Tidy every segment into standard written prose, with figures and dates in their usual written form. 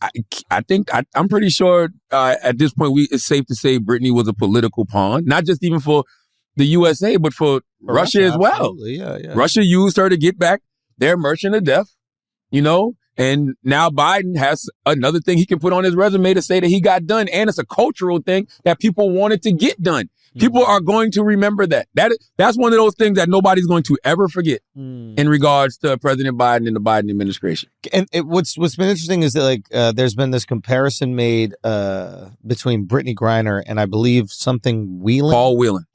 I think I'm pretty sure at this point it's safe to say Britney was a political pawn, not just even for the USA, but for Russia as well. Absolutely. Yeah. Russia used her to get back their merchant of death, and now Biden has another thing he can put on his resume to say that he got done, and it's a cultural thing that people wanted to get done. People are going to remember that. That's one of those things that nobody's going to ever forget in regards to President Biden and the Biden administration. And what's been interesting is that there's been this comparison made between Britney Griner and I believe something Whelan.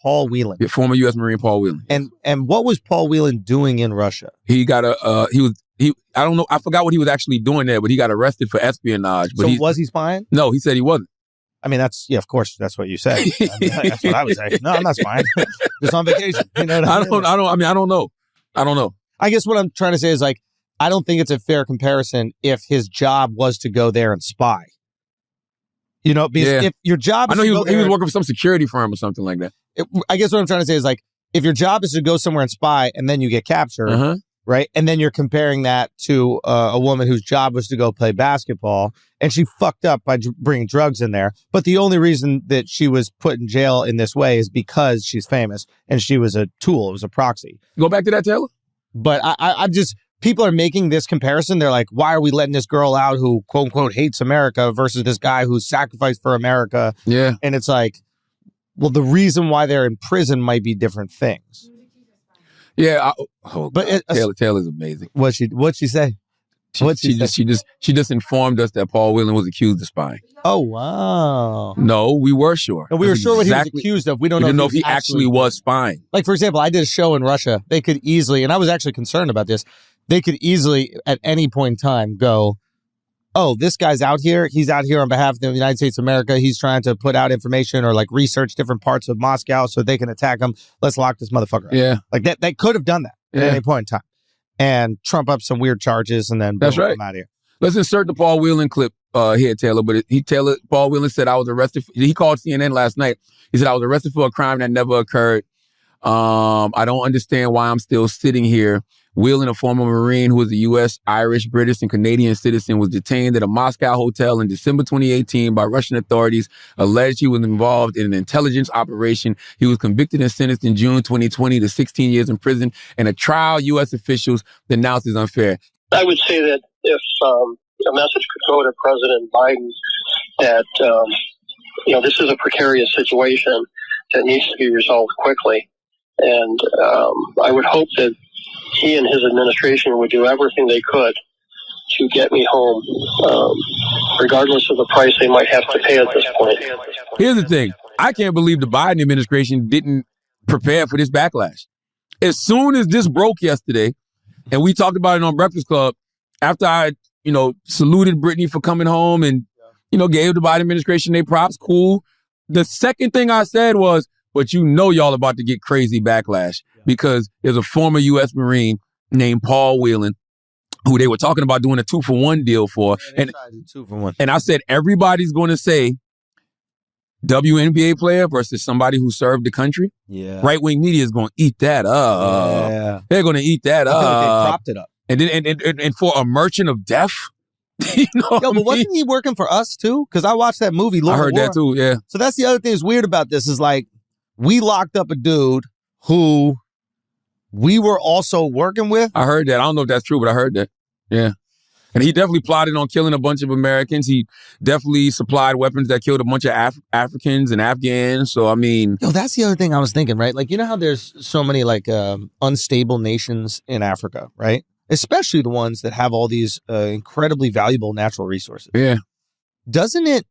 Paul Whelan. Yeah, former U.S. Marine Paul Whelan. And what was Paul Whelan doing in Russia? He got I don't know, I forgot what he was actually doing there, but he got arrested for espionage. But so was he spying? No, he said he wasn't. I mean, of course, that's what you say. That's what I would say. No, I'm not spying. Just on vacation. You know what I mean? I don't know. I guess what I'm trying to say is I don't think it's a fair comparison if his job was to go there and spy. Because if your job is he was working for some security firm or something like that. I guess what I'm trying to say is if your job is to go somewhere and spy and then you get captured, right? And then you're comparing that to a woman whose job was to go play basketball and she fucked up by bringing drugs in there. But the only reason that she was put in jail in this way is because she's famous and she was a tool. It was a proxy. Go back to that, Taylor. But I just, people are making this comparison. They're like, why are we letting this girl out who quote unquote hates America versus this guy who sacrificed for America? Yeah. And it's like, well, the reason why they're in prison might be different things. Yeah, Taylor's amazing. What'd she say? She just informed us that Paul Whelan was accused of spying. Oh wow! No, we were sure. No, we were sure what he was accused of. We didn't know if he actually was spying. Like for example, I did a show in Russia. They could easily, and I was actually concerned about this. They could easily, at any point in time, go, "Oh, this guy's out here. He's out here on behalf of the United States of America. He's trying to put out information or research different parts of Moscow so they can attack him. Let's lock this motherfucker up." Yeah, that. They could have done that at any point in time. And trump up some weird charges and then that's right. Him out of here. Let's insert the Paul Whelan clip here, Taylor. But Paul Whelan said, I was arrested. He called CNN last night. He said, I was arrested for a crime that never occurred. I don't understand why I'm still sitting here. Whelan, a former Marine who was a U.S., Irish, British, and Canadian citizen, was detained at a Moscow hotel in December 2018 by Russian authorities, alleged he was involved in an intelligence operation. He was convicted and sentenced in June 2020 to 16 years in prison, and a trial U.S. officials denounced as unfair. I would say that if a message could go to President Biden that, this is a precarious situation that needs to be resolved quickly. And I would hope that he and his administration would do everything they could to get me home, regardless of the price they might have to pay at this point. Here's the thing. I can't believe the Biden administration didn't prepare for this backlash. As soon as this broke yesterday, and we talked about it on Breakfast Club, after I, saluted Britney for coming home and, gave the Biden administration their props, cool. The second thing I said was, but y'all about to get crazy backlash because there's a former U.S. Marine named Paul Whelan who they were talking about doing a 2-for-1 deal for. And I said, everybody's going to say WNBA player versus somebody who served the country. Yeah. Right-wing media is going to eat that up. Yeah. They're going to eat that up. They propped it up. And then and for a merchant of death, but wasn't he working for us too? Because I watched that movie. Lord I heard that too, yeah. So that's the other thing that's weird about this is we locked up a dude who we were also working with. I heard that. I don't know if that's true, but I heard that. Yeah. And he definitely plotted on killing a bunch of Americans. He definitely supplied weapons that killed a bunch of Africans and Afghans. So, I mean... that's the other thing I was thinking, right? How there's so many, unstable nations in Africa, right? Especially the ones that have all these incredibly valuable natural resources. Yeah. Doesn't it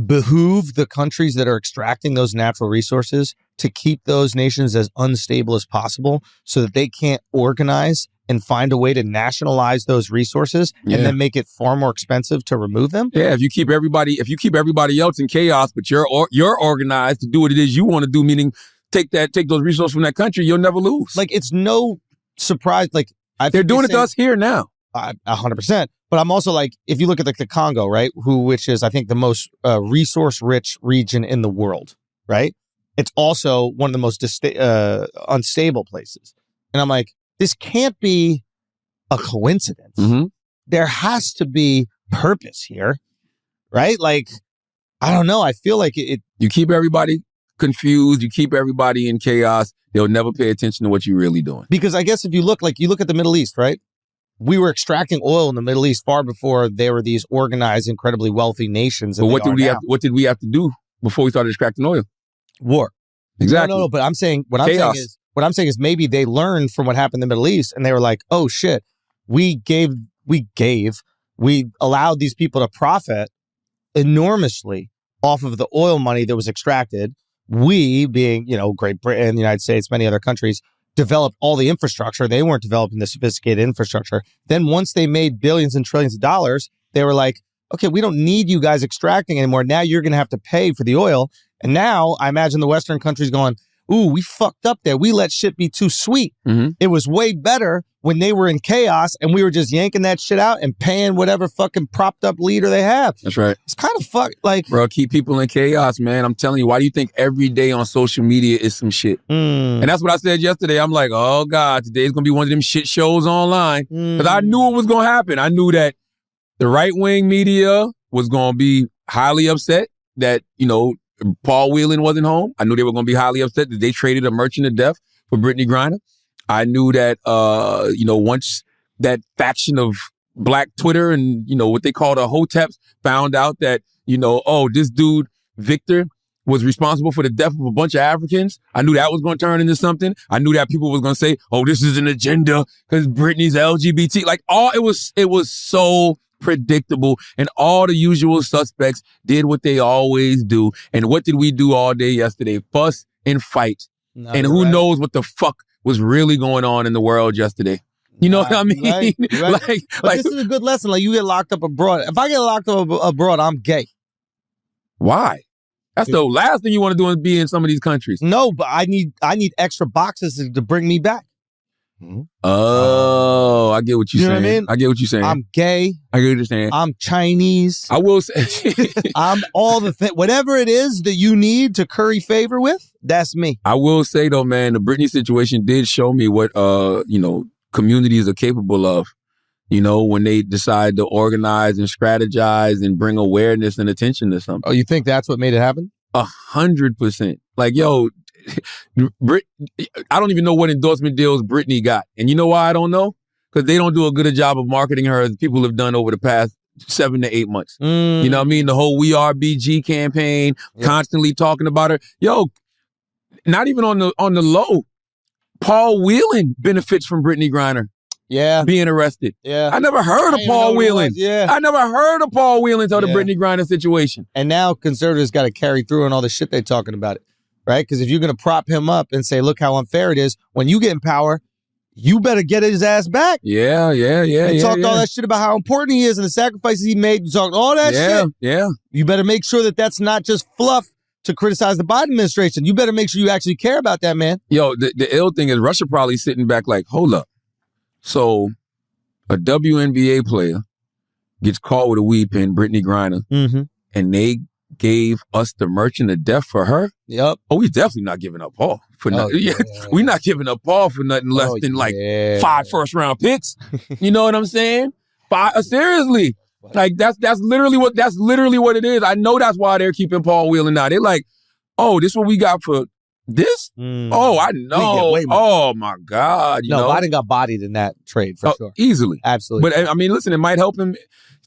behoove the countries that are extracting those natural resources to keep those nations as unstable as possible so that they can't organize and find a way to nationalize those resources and then make it far more expensive to remove them? Yeah, if you keep everybody else in chaos, but you're organized to do what it is you want to do, meaning take those resources from that country, you'll never lose. It's no surprise. They're doing it to us here now. 100%. But I'm also if you look at the Congo, right, which is, I think, the most resource-rich region in the world, right? It's also one of the most unstable places. And I'm this can't be a coincidence there has to be purpose here, right? Like, I don't know. I feel like it. You keep everybody confused. You keep everybody in chaos. They'll never pay attention to what you're really doing. Because I guess if you look at the Middle East, right? We were extracting oil in the Middle East far before there were these organized, incredibly wealthy nations. But what did we have to do before we started extracting oil? War. Exactly. No. But I'm saying what Chaos. I'm saying is maybe they learned from what happened in the Middle East, and they were like, oh shit, we allowed these people to profit enormously off of the oil money that was extracted. We, being, Great Britain, the United States, many other countries, developed all the infrastructure. They weren't developing the sophisticated infrastructure. Then once they made billions and trillions of dollars, they were like, okay, we don't need you guys extracting anymore. Now you're going to have to pay for the oil. And now I imagine the Western countries going, ooh, we fucked up there. We let shit be too sweet. Mm-hmm. It was way better when they were in chaos and we were just yanking that shit out and paying whatever fucking propped up leader they have. That's right. It's kind of like... Bro, keep people in chaos, man. I'm telling you, why do you think every day on social media is some shit? And that's what I said yesterday. I'm like, oh God, today's going to be one of them shit shows online. Because I knew it was going to happen. I knew that the right-wing media was going to be highly upset that, Paul Whelan wasn't home. I knew they were going to be highly upset that they traded a merchant of death for Britney Griner. I knew that, once that faction of Black Twitter and, what they call the Hoteps found out that, this dude, Viktor, was responsible for the death of a bunch of Africans. I knew that was going to turn into something. I knew that people was going to say, oh, this is an agenda because Britney's LGBT. Like, it was so predictable, and all the usual suspects did what they always do. And what did we do all day yesterday? Fuss and fight. No, and who knows what the fuck was really going on in the world yesterday. You know what I mean? Right. But this is a good lesson. Like, you get locked up abroad. If I get locked up abroad, I'm gay. Why? That's the last thing you want to do is be in some of these countries. No, but I need extra boxes to bring me back. Oh, I get what you're saying. What I mean? I get what you're saying. I'm gay. I get what you're saying. I'm Chinese. I will say. I'm all the whatever it is that you need to curry favor with, that's me. I will say though, man, the Britney situation did show me what communities are capable of. When they decide to organize and strategize and bring awareness and attention to something. Oh, you think that's what made it happen? 100%. Like, yo, I don't even know what endorsement deals Britney got. And you know why I don't know? Because they don't do a good a job of marketing her as people have done over the past 7 to 8 months. You know what I mean? The whole We Are BG campaign, constantly talking about her. Yo, not even on the low. Paul Whelan benefits from Britney Griner. Yeah. Being arrested. Yeah. I never heard of Paul Whelan. Yeah. I never heard of Paul Whelan until the Britney Griner situation. And now conservatives got to carry through on all the shit they're talking about it. Right? Because if you're going to prop him up and say, look how unfair it is, when you get in power, you better get his ass back. Yeah. You talked all that shit about how important he is and the sacrifices he made. You talked all that shit. Yeah. You better make sure that that's not just fluff to criticize the Biden administration. You better make sure you actually care about that, man. Yo, the ill thing is Russia probably sitting back like, hold up. So a WNBA player gets caught with a weed pen, Britney Griner, and they gave us the merchant of death for her. Yep. Oh, we definitely not giving up Paul for nothing. Yeah. We're not giving up Paul for nothing less than 5 first-round picks. You know what I'm saying? Seriously. Like that's literally what it is. I know that's why they're keeping Paul Whelan now. They're like, oh, this is what we got for this? Oh, I know. Oh my God. You know? Biden got bodied in that trade for sure. Easily. Absolutely. But I mean, listen, it might help him.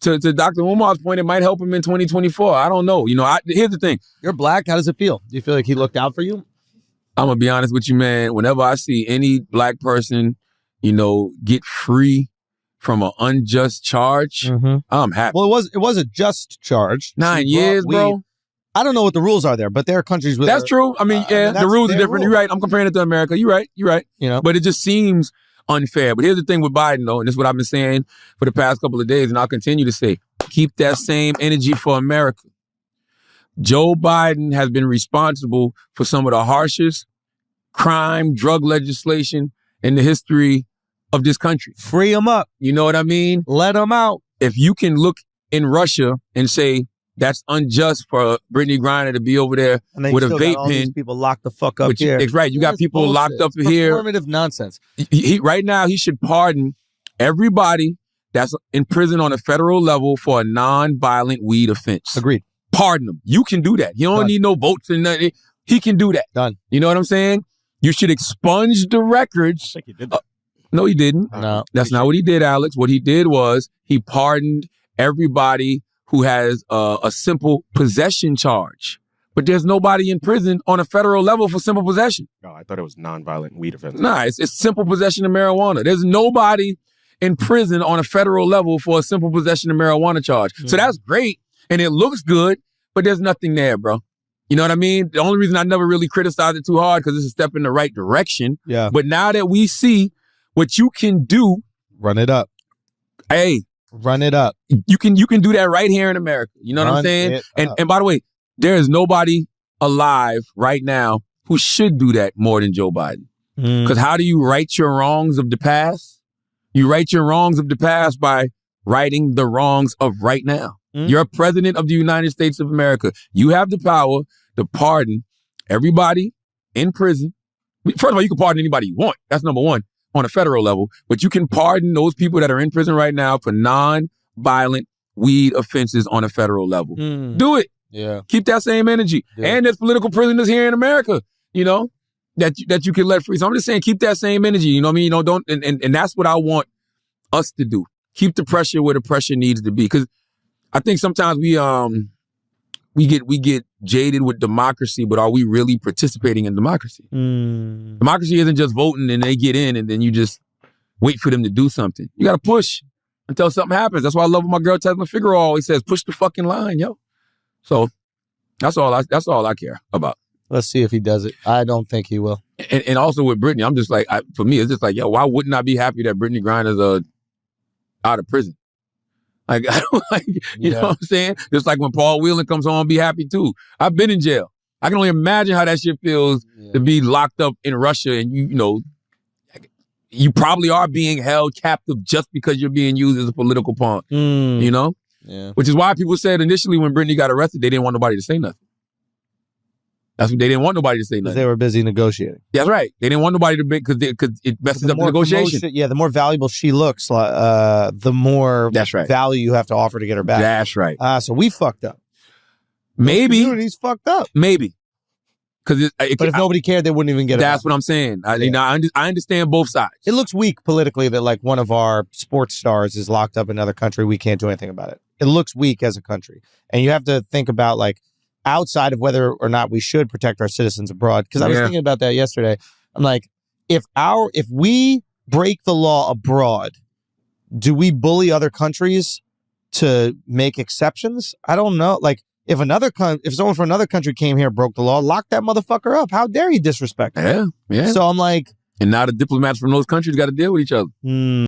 To Dr. Umar's point, it might help him in 2024. I don't know. Here's the thing. You're black. How does it feel? Do you feel like he looked out for you? I'm going to be honest with you, man. Whenever I see any black person, get free from an unjust charge, I'm happy. Well, it was a just charge. 9 years, bro. I don't know what the rules are there, but there are countries where... That's true. I mean, the rules are different. You're right. I'm comparing it to America. You're right. But it just seems unfair. But here's the thing with Biden, though, and this is what I've been saying for the past couple of days, and I'll continue to say, keep that same energy for America. Joe Biden has been responsible for some of the harshest crime, drug legislation in the history of this country. Free him up. You know what I mean? Let him out. If you can look in Russia and say, that's unjust for Britney Griner to be over there with a vape pen. These people locked the fuck up here. It's right. You got people locked up here. Performative nonsense. Right now, he should pardon everybody that's in prison on a federal level for a non-violent weed offense. Agreed. Pardon him. You can do that. You don't need no votes and nothing. He can do that. Done. You know what I'm saying? You should expunge the records. I think he did that. No, he didn't. No. That's not what he did, Alex. What he did was he pardoned everybody who has a simple possession charge. But there's nobody in prison on a federal level for simple possession. No, I thought it was nonviolent weed offense. Nah, it's simple possession of marijuana. There's nobody in prison on a federal level for a simple possession of marijuana charge. So that's great, and it looks good, but there's nothing there, bro. You know what I mean? The only reason I never really criticized it too hard because it's a step in the right direction. Yeah. But now that we see what you can do, run it up. Hey, run it up. You can do that right here in America. You know what I'm saying? And by the way, there is nobody alive right now who should do that more than Joe Biden. Because how do you right your wrongs of the past? You right your wrongs of the past by righting the wrongs of right now. You're president of the United States of America. You have the power to pardon everybody in prison. First of all, you can pardon anybody you want. That's number one on a federal level. But you can pardon those people that are in prison right now for non-violent weed offenses on a federal level. Do it. Yeah. Keep that same energy. Yeah. And there's political prisoners here in America, you know, that you can let free. So I'm just saying, keep that same energy. You know what I mean? You know, don't, and that's what I want us to do. Keep the pressure where the pressure needs to be. Because I think sometimes we get jaded with democracy, but are we really participating in democracy? Democracy isn't just voting and they get in and then you just wait for them to do something. You got to push until something happens. That's why I love what my girl Tesla Figueroa always says, push the fucking line, yo. So that's all I care about. Let's see if he does it. I don't think he will. And also with Britney, I'm just like, for me, it's just like, yo, why wouldn't I be happy that Britney Griner's out of prison? Like, I don't like, you know what I'm saying? Just like when Paul Whelan comes home, be happy too. I've been in jail. I can only imagine how that shit feels to be locked up in Russia and you know, you probably are being held captive just because you're being used as a political pawn, you know? Yeah. Which is why people said initially when Britney got arrested, they didn't want nobody to say nothing. That's what they didn't want nobody to say nothing. They were busy negotiating. That's right. They didn't want nobody to be because it messes up the negotiation. The more valuable she looks, the more value you have to offer to get her back. That's right. So we fucked up. Maybe. He's fucked up. Maybe. But if nobody cared, they wouldn't even get it. That's what I'm saying. I understand both sides. It looks weak politically that like one of our sports stars is locked up in another country. We can't do anything about it. It looks weak as a country. And you have to think about like outside of whether or not we should protect our citizens abroad. Because I was thinking about that yesterday. I'm like, if we break the law abroad, do we bully other countries to make exceptions? I don't know. Like, if someone from another country came here, broke the law, lock that motherfucker up. How dare he disrespect me? Yeah. So I'm like, and now the diplomats from those countries got to deal with each other.